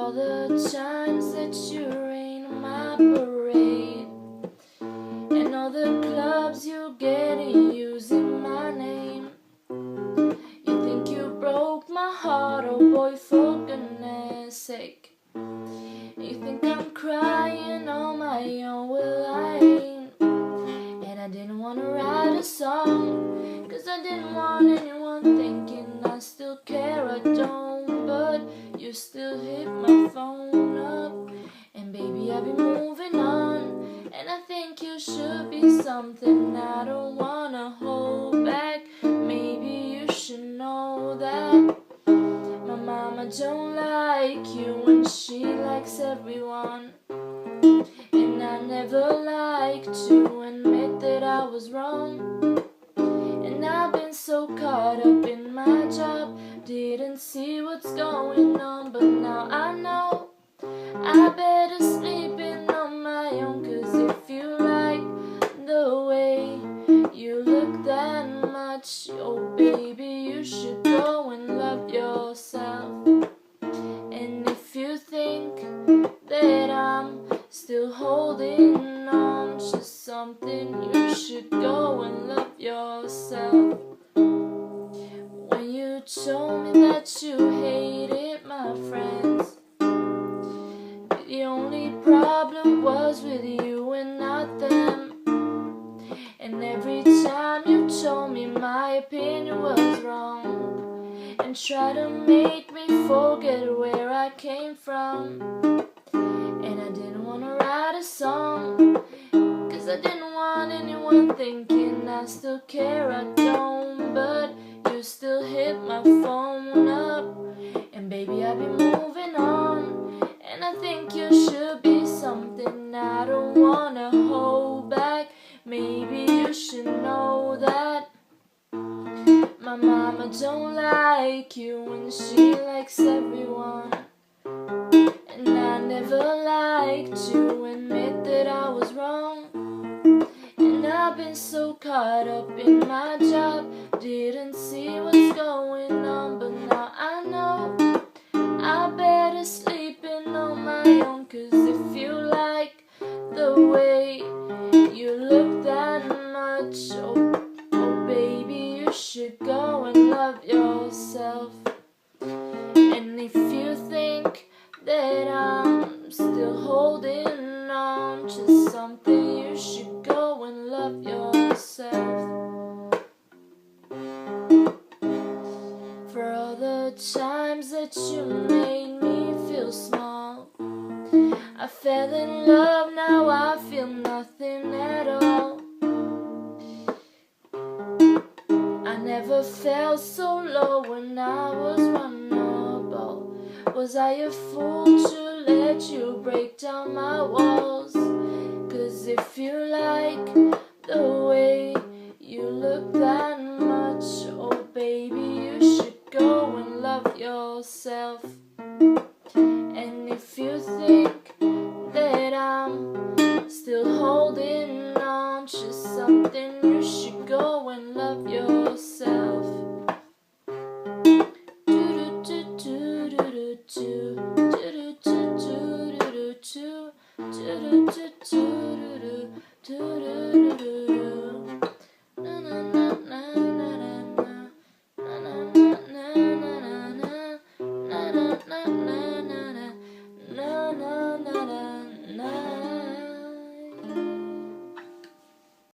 all the times that you rain on my parade, and all the clubs you get in using my name. You think you broke my heart, oh boy, for goodness sake. You think I'm crying on my own, well I ain't. And I didn't want to write a song, 'cause I didn't want anyone thinking I still care. I don't, but you still hit my phone up. And baby, I've been moving on, and I think you should be something I don't wanna hold back. Maybe you should know that my mama don't like you and she likes everyone. And I never liked to admit that I was wrong. And I've been so caught up in my job, didn't see what's going on. But now I know I better sleep in on my own. 'Cause if you like the way you look that much, oh baby, you should go and love yourself. And if you think that I'm still holding on to something, you should go and love yourself. When you told me that you hated my friends, the only problem was with you and not them. And every time you told me my opinion was wrong, and tried to make me forget where I came from. And I didn't want to write a song, 'cause I didn't want anyone thinking I still care. I don't, but you still hit my phone up. And baby, I've been moving on, and I think you should be something I don't wanna hold back. Maybe you should know that my mama don't like you and she likes everyone. And I never liked to admit that I was wrong. And I've been so caught up in my job, didn't see what's going on. But now I know I better sleep in on my own. 'Cause if you like the way you look that much, oh baby, you should go and love yourself. And if you think that I'm still holding on to something, you should go and love yourself. For all the times that you made me feel small, I fell in love, now I feel nothing at all. I never felt so low when I was vulnerable. Was I a fool to let you break down my walls? 'Cause if you like the way you look that much, oh baby, you should go and love yourself. And if you think that I'm still holding on to something, you should go and love yourself. Na